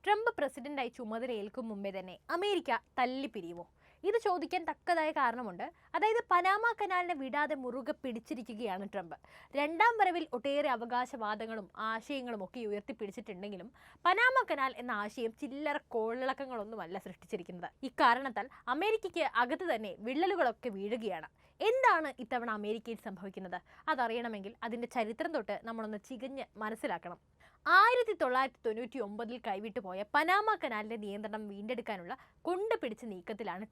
Trump പ്രസിഡന്റായി ചുമതലയേൽക്കും മുമ്പേ തന്നെ അമേരിക്ക തല്ലിപ്പിരിയുമോ? ഇത് ചോദിക്കാൻ തക്കതായ കാരണമുണ്ട്. അതായത് പനാമ കനാലിനെ വിടാതെ മുറുകെ പിടിച്ചിരിക്കുകയാണ് ട്രംപ്. രണ്ടാം വരവിൽ ഒട്ടേറെ അവകാശവാദങ്ങളും ആശയങ്ങളും ഒക്കെ ഉയർത്തിപ്പിടിച്ചിട്ടുണ്ടെങ്കിലും പനാമ കനാൽ എന്ന ആശയം ചില്ലറ കോളിളക്കങ്ങളൊന്നുമല്ല സൃഷ്ടിച്ചിരിക്കുന്നത്. ഇക്കാരണത്താൽ അമേരിക്കയ്ക്ക് അകത്ത് തന്നെ വിള്ളലുകളൊക്കെ വീഴുകയാണ്. എന്താണ് ഇത്തവണ അമേരിക്കയിൽ സംഭവിക്കുന്നത്? അതറിയണമെങ്കിൽ അതിൻ്റെ ചരിത്രം തൊട്ട് നമ്മളൊന്ന് ചികഞ്ഞ് മനസ്സിലാക്കണം. 1999 കൈവിട്ടു പോയ പനാമ കനാലിന്റെ നിയന്ത്രണം വീണ്ടെടുക്കാനുള്ള കൊണ്ടുപിടിച്ച നീക്കത്തിലാണ്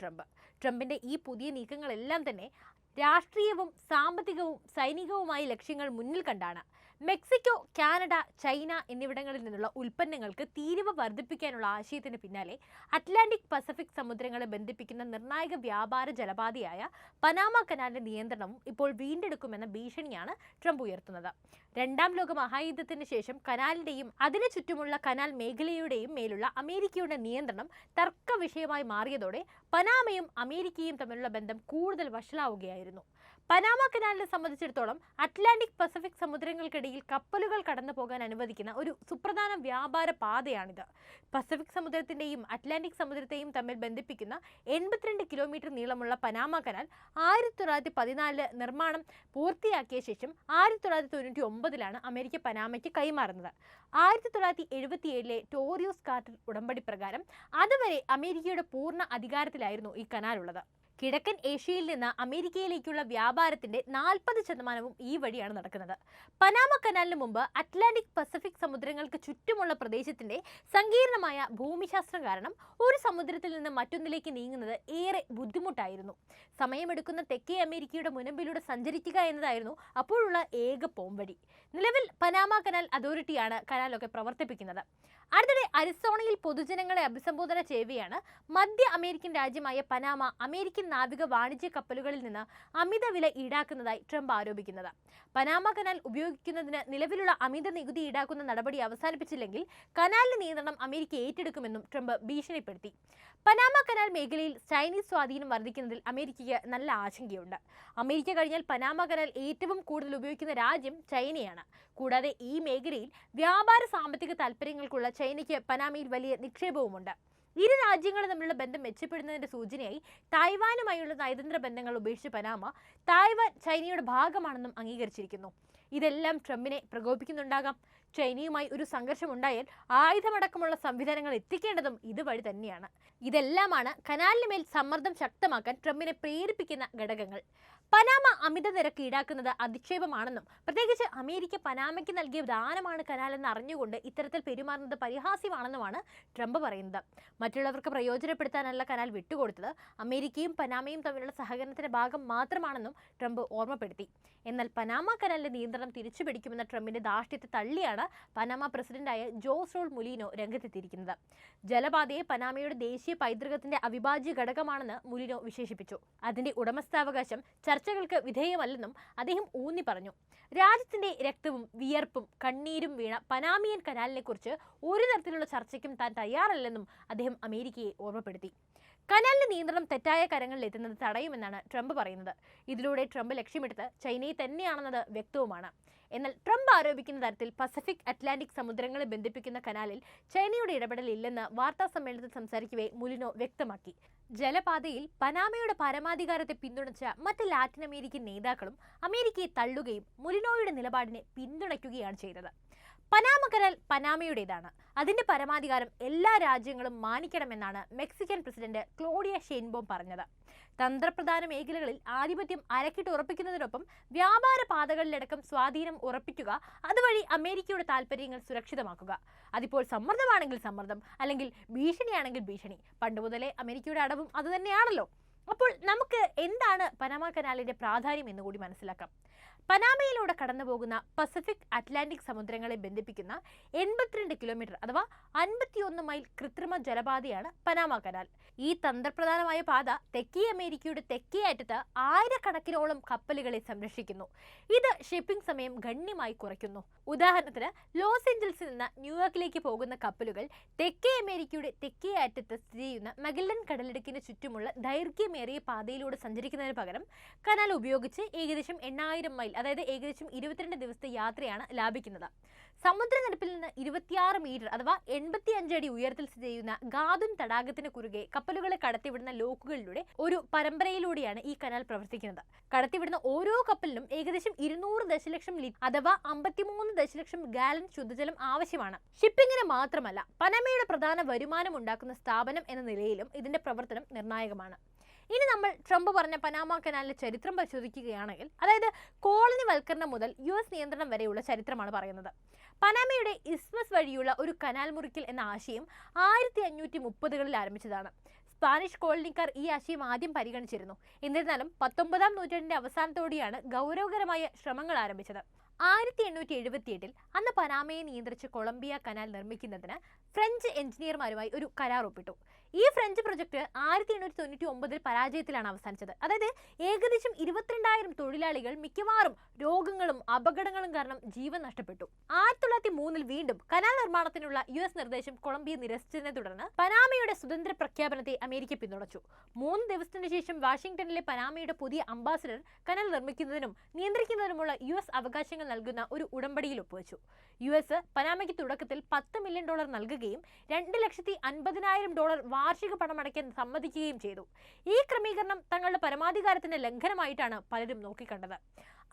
ട്രംപിന്റെ ഈ പുതിയ നീക്കങ്ങളെല്ലാം തന്നെ രാഷ്ട്രീയവും സാമ്പത്തികവും സൈനികവുമായ ലക്ഷ്യങ്ങൾ മുന്നിൽ കണ്ടാണ്. മെക്സിക്കോ, കാനഡ, ചൈന എന്നിവിടങ്ങളിൽ നിന്നുള്ള ഉൽപ്പന്നങ്ങൾക്ക് തീരുവ വർദ്ധിപ്പിക്കാനുള്ള ആശയത്തിന് പിന്നാലെ അറ്റ്ലാന്റിക് പസഫിക് സമുദ്രങ്ങളെ ബന്ധിപ്പിക്കുന്ന നിർണായക വ്യാപാര ജലപാതയായ പനാമ കനാലിന്റെ നിയന്ത്രണവും ഇപ്പോൾ വീണ്ടെടുക്കുമെന്ന ഭീഷണിയാണ് ട്രംപ് ഉയർത്തുന്നത്. രണ്ടാം ലോക മഹായുദ്ധത്തിന് ശേഷം കനാലിന്റെയും അതിനു ചുറ്റുമുള്ള കനാൽ മേഖലയുടെയും മേലുള്ള അമേരിക്കയുടെ നിയന്ത്രണം തർക്ക വിഷയമായി മാറിയതോടെ പനാമയും അമേരിക്കയും തമ്മിലുള്ള ബന്ധം കൂടുതൽ വഷളാവുകയായിരുന്നു. പനാമ കനാലിനെ സംബന്ധിച്ചിടത്തോളം അറ്റ്ലാന്റിക് പസഫിക് സമുദ്രങ്ങൾക്കിടയിൽ കപ്പലുകൾ കടന്നു പോകാൻ അനുവദിക്കുന്ന ഒരു സുപ്രധാന വ്യാപാര പാതയാണിത്. പസഫിക് സമുദ്രത്തിന്റെയും അറ്റ്ലാന്റിക് സമുദ്രത്തെയും തമ്മിൽ ബന്ധിപ്പിക്കുന്ന 82 കിലോമീറ്റർ നീളമുള്ള പനാമ കനാൽ 1914 നിർമ്മാണം പൂർത്തിയാക്കിയ ശേഷം 1999 അമേരിക്ക പനാമയ്ക്ക് കൈമാറുന്നത്. 1977 ടോറിയോസ് കാർട്ടർ ഉടമ്പടി പ്രകാരം അതുവരെ അമേരിക്കയുടെ പൂർണ്ണ അധികാരത്തിലായിരുന്നു ഈ കനാലുള്ളത്. കിഴക്കൻ ഏഷ്യയിൽ നിന്ന് അമേരിക്കയിലേക്കുള്ള വ്യാപാരത്തിന്റെ 40% ഈ വഴിയാണ് നടക്കുന്നത്. പനാമ കനാലിന് മുമ്പ് അറ്റ്ലാന്റിക് പസഫിക് സമുദ്രങ്ങൾക്ക് ചുറ്റുമുള്ള പ്രദേശത്തിന്റെ സങ്കീർണമായ ഭൂമിശാസ്ത്രം കാരണം ഒരു സമുദ്രത്തിൽ നിന്ന് മറ്റൊന്നിലേക്ക് നീങ്ങുന്നത് ഏറെ ബുദ്ധിമുട്ടായിരുന്നു. സമയമെടുക്കുന്ന തെക്കേ അമേരിക്കയുടെ മുനമ്പിലൂടെ സഞ്ചരിക്കുക എന്നതായിരുന്നു അപ്പോഴുള്ള ഏക പോംവഴി. നിലവിൽ പനാമ കനാൽ അതോറിറ്റിയാണ് കനാലൊക്കെ പ്രവർത്തിപ്പിക്കുന്നത്. അടുത്തിടെ അരിസോണയിൽ പൊതുജനങ്ങളെ അഭിസംബോധന ചെയ്യവെയാണ് മധ്യ അമേരിക്കൻ രാജ്യമായ പനാമ അമേരിക്കൻ നാവിക വാണിജ്യ കപ്പലുകളിൽ നിന്ന് അമിത വില ഈടാക്കുന്നതായി ട്രംപ് ആരോപിക്കുന്നത്. പനാമ കനാൽ ഉപയോഗിക്കുന്നതിന് നിലവിലുള്ള അമിത നികുതി ഈടാക്കുന്ന നടപടി അവസാനിപ്പിച്ചില്ലെങ്കിൽ കനാലിന്റെ നിയന്ത്രണം അമേരിക്ക ഏറ്റെടുക്കുമെന്നും ട്രംപ് ഭീഷണിപ്പെടുത്തി. പനാമ കനാൽ മേഖലയിൽ ചൈനീസ് സ്വാധീനം വർദ്ധിക്കുന്നതിൽ അമേരിക്കയ്ക്ക് നല്ല ആശങ്കയുണ്ട്. അമേരിക്ക കഴിഞ്ഞാൽ പനാമ കനാൽ ഏറ്റവും കൂടുതൽ ഉപയോഗിക്കുന്ന രാജ്യം ചൈനയാണ്. കൂടാതെ ഈ മേഖലയിൽ വ്യാപാര സാമ്പത്തിക താൽപ്പര്യങ്ങൾക്കുള്ള ചൈനയ്ക്ക് പനാമയിൽ വലിയ നിക്ഷേപവുമുണ്ട്. ഇരു രാജ്യങ്ങളും തമ്മിലുള്ള ബന്ധം മെച്ചപ്പെടുന്നതിന്റെ സൂചനയായി തായ്വാനുമായുള്ള നയതന്ത്ര ബന്ധങ്ങൾ ഉപേക്ഷിച്ച പനാമ തായ്വാൻ ചൈനയുടെ ഭാഗമാണെന്നും അംഗീകരിച്ചിരിക്കുന്നു. ഇതെല്ലാം ട്രംപിനെ പ്രകോപിക്കുന്നുണ്ടാകാം. ചൈനയുമായി ഒരു സംഘർഷം ഉണ്ടായാൽ ആയുധമടക്കമുള്ള സംവിധാനങ്ങൾ എത്തിക്കേണ്ടതും ഇതുവഴി തന്നെയാണ്. ഇതെല്ലാമാണ് കനാലിന് മേൽ സമ്മർദ്ദം ശക്തമാക്കാൻ ട്രംപിനെ പ്രേരിപ്പിക്കുന്ന ഘടകങ്ങൾ. പനാമ അമിത നിരക്ക് ഈടാക്കുന്നത് അധിക്ഷേപമാണെന്നും പ്രത്യേകിച്ച് അമേരിക്ക പനാമയ്ക്ക് നൽകിയ ദാനമാണ് കനാലെന്ന് അറിഞ്ഞുകൊണ്ട് ഇത്തരത്തിൽ പെരുമാറുന്നത് പരിഹാസ്യമാണെന്നുമാണ് ട്രംപ് പറയുന്നത്. മറ്റുള്ളവർക്ക് പ്രയോജനപ്പെടുത്താനല്ല കനാൽ വിട്ടുകൊടുത്തത്, അമേരിക്കയും പനാമയും തമ്മിലുള്ള സഹകരണത്തിന്റെ ഭാഗം മാത്രമാണെന്നും ട്രംപ് ഓർമ്മപ്പെടുത്തി. എന്നാൽ പനാമ കനാലിന്റെ നിയന്ത്രണം തിരിച്ചുപിടിക്കുമെന്ന ട്രംപിന്റെ ധാർഷ്ട്യത്തെ തള്ളിയാണ് പനാമ പ്രസിഡന്റായ ജോസ് റോൾ മുലീനോ രംഗത്തെത്തിയിരിക്കുന്നത്. ജലപാതയെ പനാമയുടെ ദേശീയ പൈതൃകത്തിന്റെ അവിഭാജ്യ ഘടകമാണെന്ന് മുലീനോ വിശേഷിപ്പിച്ചു. അതിന്റെ ഉടമസ്ഥാവകാശം ചർച്ചകൾക്ക് വിധേയമല്ലെന്നും അദ്ദേഹം ഊന്നി പറഞ്ഞു. രാജ്യത്തിന്റെ രക്തവും വിയർപ്പും കണ്ണീരും വീണ പനാമിയൻ കനാലിനെ കുറിച്ച് ഒരു തരത്തിലുള്ള ചർച്ചയ്ക്കും താൻ തയ്യാറല്ലെന്നും അദ്ദേഹം അമേരിക്കയെ ഓർമ്മപ്പെടുത്തി. കനാലിന്റെ നിയന്ത്രണം തെറ്റായ കരങ്ങളിൽ എത്തുന്നത് തടയുമെന്നാണ് ട്രംപ് പറയുന്നത്. ഇതിലൂടെ ട്രംപ് ലക്ഷ്യമിട്ടത് ചൈനയെ തന്നെയാണെന്നത് വ്യക്തവുമാണ്. എന്നാൽ ട്രംപ് ആരോപിക്കുന്ന തരത്തിൽ പസഫിക് അറ്റ്ലാന്റിക് സമുദ്രങ്ങളെ ബന്ധിപ്പിക്കുന്ന കനാലിൽ ചൈനയുടെ ഇടപെടൽ ഇല്ലെന്ന് വാർത്താ സമ്മേളനത്തിൽ സംസാരിക്കവേ മുലിനോ വ്യക്തമാക്കി. ജലപാതയിൽ പനാമയുടെ പരമാധികാരത്തെ പിന്തുണച്ച മറ്റ് ലാറ്റിൻ അമേരിക്കൻ നേതാക്കളും അമേരിക്കയെ തള്ളുകയും മുലിനോയുടെ നിലപാടിനെ പിന്തുണയ്ക്കുകയാണ് ചെയ്തത്. പനാമ കനാൽ പനാമയുടേതാണ്. അതിന്റെ പരമാധികാരം എല്ലാ രാജ്യങ്ങളും മാനിക്കണമെന്നാണ് മെക്സിക്കൻ പ്രസിഡന്റ് ക്ലോഡിയ ഷെയ്ൻബോം പറഞ്ഞത്. തന്ത്രപ്രധാന മേഖലകളിൽ ആധിപത്യം അരക്കിട്ട് ഉറപ്പിക്കുന്നതിനൊപ്പം വ്യാപാര പാതകളിലടക്കം സ്വാധീനം ഉറപ്പിക്കുക, അതുവഴി അമേരിക്കയുടെ താൽപ്പര്യങ്ങൾ സുരക്ഷിതമാക്കുക. അതിപ്പോൾ സമ്മർദ്ദമാണെങ്കിൽ സമ്മർദ്ദം, അല്ലെങ്കിൽ ഭീഷണിയാണെങ്കിൽ ഭീഷണി. പണ്ടുമുതലേ അമേരിക്കയുടെ അടവും അതുതന്നെയാണല്ലോ. അപ്പോൾ നമുക്ക് എന്താണ് പനാമ കനാലിന്റെ പ്രാധാന്യം എന്നുകൂടി മനസ്സിലാക്കാം. പനാമയിലൂടെ കടന്നു പോകുന്ന പസഫിക് അറ്റ്ലാന്റിക് സമുദ്രങ്ങളെ ബന്ധിപ്പിക്കുന്ന 82 കിലോമീറ്റർ അഥവാ 51 മൈൽ കൃത്രിമ ജലപാതയാണ് പനാമ കനാൽ. ഈ തന്ത്രപ്രധാനമായ പാത തെക്കേ അമേരിക്കയുടെ തെക്കേ അറ്റത്ത് ആയിരക്കണക്കിനോളം കപ്പലുകളെ സംരക്ഷിക്കുന്നു. ഇത് ഷിപ്പിംഗ് സമയം ഗണ്യമായി കുറയ്ക്കുന്നു. ഉദാഹരണത്തിന് ലോസ് ഏഞ്ചൽസിൽ നിന്ന് ന്യൂയോർക്കിലേക്ക് പോകുന്ന കപ്പലുകൾ തെക്കേ അമേരിക്കയുടെ തെക്കേ അറ്റത്ത് സ്ഥിതി ചെയ്യുന്ന മഗല്ലൻ കടലിടുക്കിന് ചുറ്റുമുള്ള ദൈർഘ്യമേറിയ പാതയിലൂടെ സഞ്ചരിക്കുന്നതിന് പകരം കനാൽ ഉപയോഗിച്ച് ഏകദേശം 8000 മൈൽ അതായത് ഏകദേശം 22 ദിവസത്തെ യാത്രയാണ് ലാഭിക്കുന്നത്. സമുദ്രനിരപ്പിൽ നിന്ന് 26 മീറ്റർ അഥവാ 85 അടി ഉയരത്തിൽ സ്ഥിതി ചെയ്യുന്ന ഗാദുൻ തടാകത്തിന് കുറുകെ കപ്പലുകളെ കടത്തിവിടുന്ന ലോക്കുകളിലൂടെ ഒരു പരമ്പരയിലൂടെയാണ് ഈ കനാൽ പ്രവർത്തിക്കുന്നത്. കടത്തിവിടുന്ന ഓരോ കപ്പലിനും ഏകദേശം 200 ദശലക്ഷം ലിറ്റർ അഥവാ 53 ദശലക്ഷം ഗാലൻ ശുദ്ധജലം ആവശ്യമാണ്. ഷിപ്പിങ്ങിന് മാത്രമല്ല, പനാമയുടെ പ്രധാന വരുമാനം ഉണ്ടാക്കുന്ന സ്ഥാപനം എന്ന നിലയിലും ഇതിന്റെ പ്രവർത്തനം നിർണായകമാണ്. ഇനി നമ്മൾ ട്രംപ് പറഞ്ഞ പനാമ കനാലിന്റെ ചരിത്രം പരിശോധിക്കുകയാണെങ്കിൽ, അതായത് കോളനി വൽക്കരണം മുതൽ US നിയന്ത്രണം വരെയുള്ള ചരിത്രമാണ് പറയുന്നത്. പനാമയുടെ ഇസ്മസ് വഴിയുള്ള ഒരു കനാൽ മുറിക്കൽ എന്ന ആശയം 1530കളിൽ ആരംഭിച്ചതാണ്. സ്പാനിഷ് കോളനിക്കാർ ഈ ആശയം ആദ്യം പരിഗണിച്ചിരുന്നു. എന്നിരുന്നാലും 19ാം നൂറ്റാണ്ടിന്റെ അവസാനത്തോടെയാണ് ഗൗരവകരമായ ശ്രമങ്ങൾ ആരംഭിച്ചത്. 1878 അന്ന് പനാമയെ നിയന്ത്രിച്ച് കൊളംബിയ കനാൽ നിർമ്മിക്കുന്നതിന് ഫ്രഞ്ച് എഞ്ചിനീയർമാരുമായി ഒരു കരാർ ഒപ്പിട്ടു. ഈ ഫ്രഞ്ച് പ്രൊജക്ട് 1899 പരാജയത്തിലാണ് അവസാനിച്ചത്. അതായത് ഏകദേശം 22,000 തൊഴിലാളികൾ മിക്കവാറും രോഗങ്ങളും അപകടങ്ങളും കാരണം ജീവൻ നഷ്ടപ്പെട്ടു. 1903 വീണ്ടും കനാൽ നിർമ്മാണത്തിനുള്ള US നിർദ്ദേശം കൊളംബിയ നിരസിച്ചതിനെ തുടർന്ന് പനാമയുടെ സ്വതന്ത്ര പ്രഖ്യാപനത്തെ അമേരിക്ക പിന്തുണച്ചു. 3 ദിവസത്തിന് ശേഷം വാഷിംഗ്ടണിലെ പനാമയുടെ പുതിയ അംബാസഡർ കനാൽ നിർമ്മിക്കുന്നതിനും നിയന്ത്രിക്കുന്നതിനുമുള്ള US അവകാശങ്ങൾ നൽകുന്ന ഒരു ഉടമ്പടിയിൽ ഒപ്പുവെച്ചു. US പനാമയ്ക്ക് തുടക്കത്തിൽ $10 മില്യൺ നൽകുകയും $2,50,000 വാർഷിക പണമടയ്ക്കാൻ സമ്മതിക്കുകയും ചെയ്തു. ഈ ക്രമീകരണം തങ്ങളുടെ പരമാധികാരത്തിന്റെ ലംഘനമായിട്ടാണ് പലരും നോക്കിക്കണ്ടത്.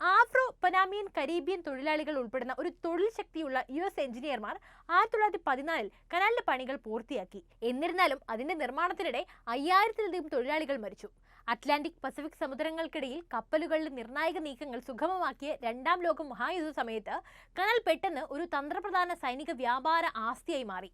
ആഫ്രോ പനാമിയൻ കരീബിയൻ തൊഴിലാളികൾ ഉൾപ്പെടുന്ന ഒരു തൊഴിൽ ശക്തിയുള്ള US എഞ്ചിനീയർമാർ 1914 കനാലിന്റെ പണികൾ പൂർത്തിയാക്കി. എന്നിരുന്നാലും അതിന്റെ നിർമ്മാണത്തിനിടെ 5000-ലധികം തൊഴിലാളികൾ മരിച്ചു. അറ്റ്ലാന്റിക് പസഫിക് സമുദ്രങ്ങൾക്കിടയിൽ കപ്പലുകളിലെ നിർണായക നീക്കങ്ങൾ സുഗമമാക്കിയ രണ്ടാം ലോക മഹായുദ്ധ സമയത്ത് കനാൽ പെട്ടെന്ന് ഒരു തന്ത്രപ്രധാന സൈനിക വ്യാപാര ആസ്തിയായി മാറി.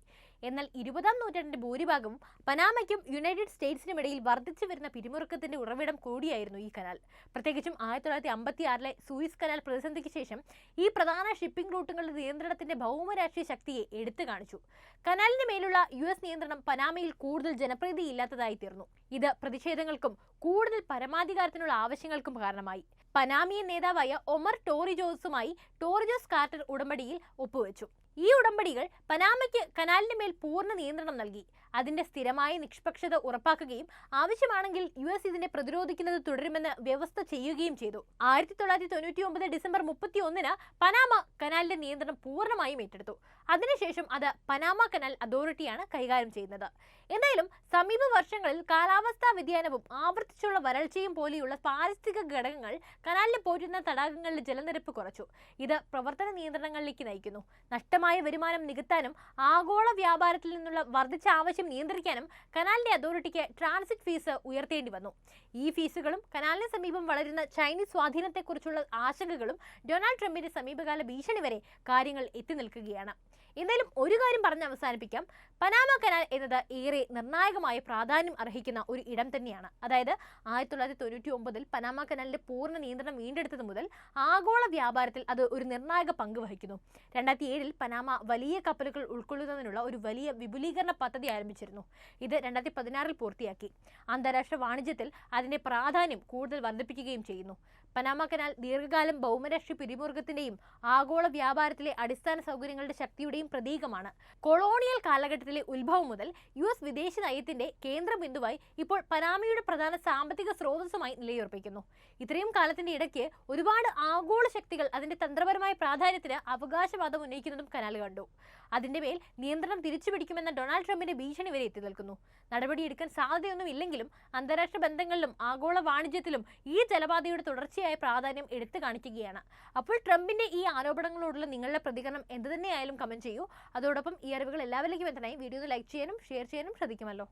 എന്നാൽ 20ാം നൂറ്റാണ്ടിന്റെ ഭൂരിഭാഗവും പനാമയ്ക്കും യുണൈറ്റഡ് സ്റ്റേറ്റ്സിനുമിടയിൽ വർദ്ധിച്ചു വരുന്ന പിരിമുറുക്കത്തിന്റെ ഉറവിടം കൂടിയായിരുന്നു ഈ കനാൽ. പ്രത്യേകിച്ചും 1956 സൂയിസ് കനാൽ പ്രതിസന്ധിക്ക് ശേഷം ഈ പ്രധാന ഷിപ്പിംഗ് റൂട്ടുകളുടെ നിയന്ത്രണത്തിന്റെ ഭൗമരാഷ്ട്രീയ ശക്തിയെ എടുത്തു കാണിച്ചു. കനാലിന് മേലുള്ള US നിയന്ത്രണം പനാമയിൽ കൂടുതൽ ജനപ്രീതിയില്ലാത്തതായി തീർന്നു. ഇത് പ്രതിഷേധങ്ങൾക്കും കൂടുതൽ പരമാധികാരത്തിനുള്ള ആവശ്യങ്ങൾക്കും കാരണമായി. പനാമിയൻ നേതാവായ ഒമർ ടോറിജോസുമായി ടോറിജോസ് കാർട്ടർ ഉടമ്പടിയിൽ ഒപ്പുവെച്ചു. ഈ ഉടമ്പടികൾ പനാമയ്ക്ക് കനാലിന് മേൽ പൂർണ്ണ നിയന്ത്രണം നൽകി. അതിന്റെ സ്ഥിരമായ നിഷ്പക്ഷത ഉറപ്പാക്കുകയും ആവശ്യമാണെങ്കിൽ US ഇതിനെ പ്രതിരോധിക്കുന്നത് തുടരുമെന്ന് വ്യവസ്ഥ ചെയ്യുകയും ചെയ്തു. 1999 ഡിസംബർ 31 പനാമ കനാലിന്റെ നിയന്ത്രണം പൂർണ്ണമായും ഏറ്റെടുത്തു. അതിനുശേഷം അത് പനാമ കനാൽ അതോറിറ്റിയാണ് കൈകാര്യം ചെയ്യുന്നത്. എന്തായാലും സമീപ വർഷങ്ങളിൽ കാലാവസ്ഥാ വ്യതിയാനവും ആവർത്തിച്ചുള്ള വരൾച്ചയും പോലെയുള്ള പാരിസ്ഥിതിക ഘടകങ്ങൾ കനാലിനെ പോറ്റുന്ന തടാകങ്ങളിലെ ജലനിരപ്പ് കുറച്ചു. ഇത് പ്രവർത്തന നിയന്ത്രണങ്ങളിലേക്ക് നയിക്കുന്നു. നഷ്ടമായ വരുമാനം നികത്താനും ആഗോള വ്യാപാരത്തിൽ നിന്നുള്ള വർദ്ധിച്ച ആവശ്യം നിയന്ത്രിക്കാനും കനാലിന്റെ അതോറിറ്റിക്ക് ട്രാൻസിറ്റ് ഫീസ് ഉയർത്തേണ്ടി വന്നു. ഈ ഫീസുകളും കനാലിന് സമീപം വളരുന്ന ചൈനീസ് സ്വാധീനത്തെക്കുറിച്ചുള്ള ആശങ്കകളും ഡൊണാൾഡ് ട്രംപിന്റെ സമീപകാല ഭീഷണി വരെ കാര്യങ്ങൾ എത്തി നിൽക്കുകയാണ്. എന്തായാലും ഒരു കാര്യം പറഞ്ഞ് അവസാനിപ്പിക്കാം. പനാമ കനാൽ എന്നത് ഏറെ നിർണായകമായ പ്രാധാന്യം അർഹിക്കുന്ന ഒരു ഇടം തന്നെയാണ്. അതായത് 1999 പനാമ കനാലിന്റെ പൂർണ്ണ നിയന്ത്രണം വീണ്ടെടുത്തത് മുതൽ ആഗോള വ്യാപാരത്തിൽ അത് ഒരു നിർണായക പങ്ക് വഹിക്കുന്നു. 2007 പനാമ വലിയ കപ്പലുകൾ ഉൾക്കൊള്ളുന്നതിനുള്ള ഒരു വലിയ വിപുലീകരണ പദ്ധതി ആരംഭിച്ചിരുന്നു. ഇത് 2016 പൂർത്തിയാക്കി. അന്താരാഷ്ട്ര വാണിജ്യത്തിൽ അതിന്റെ പ്രാധാന്യം കൂടുതൽ വർദ്ധിപ്പിക്കുകയും ചെയ്യുന്നു. പനാമ കനാൽ ദീർഘകാലം ഭൗമരാഷ്ട്രീയ പിരിമുറുക്കത്തിന്റെയും ആഗോള വ്യാപാരത്തിലെ അടിസ്ഥാന സൗകര്യങ്ങളുടെ ശക്തിയുടെയും പ്രതീകമാണ്. കൊളോണിയൽ കാലഘട്ടത്തിലെ ഉത്ഭവം മുതൽ US വിദേശ നയത്തിന്റെ കേന്ദ്ര ബിന്ദുവായി ഇപ്പോൾ പനാമയുടെ പ്രധാന സാമ്പത്തിക സ്രോതസ്സുമായി നിലയുറപ്പിക്കുന്നു. ഇത്രയും കാലത്തിന്റെ ഇടയ്ക്ക് ഒരുപാട് ആഗോള ശക്തികൾ അതിന്റെ തന്ത്രപരമായ പ്രാധാന്യത്തിന് അവകാശവാദം ഉന്നയിക്കുന്നതും കനാൽ കണ്ടു. അതിന്റെ മേൽ നിയന്ത്രണം തിരിച്ചുപിടിക്കുമെന്ന ഡൊണാൾഡ് ട്രംപിന്റെ ഭീഷണി വരെ എത്തി നിൽക്കുന്നു. നടപടിയെടുക്കാൻ സാധ്യതയൊന്നും ഇല്ലെങ്കിലും അന്താരാഷ്ട്ര ബന്ധങ്ങളിലും ആഗോള വാണിജ്യത്തിലും ഈ ജലപാതയുടെ തുടർച്ചയായ പ്രാധാന്യം എടുത്തു കാണിക്കുകയാണ്. അപ്പോൾ ട്രംപിന്റെ ഈ ആരോപണങ്ങളോടുള്ള നിങ്ങളുടെ പ്രതികരണം എന്ത് തന്നെയായാലും കമന്റ് ചെയ്യൂ. അതോടൊപ്പം ഈ അറിവുകൾ എല്ലാവരിലേക്കും എത്താനായി വീഡിയോ ലൈക്ക് ചെയ്യാനും ഷെയർ ചെയ്യാനും ശ്രദ്ധിക്കുമല്ലോ.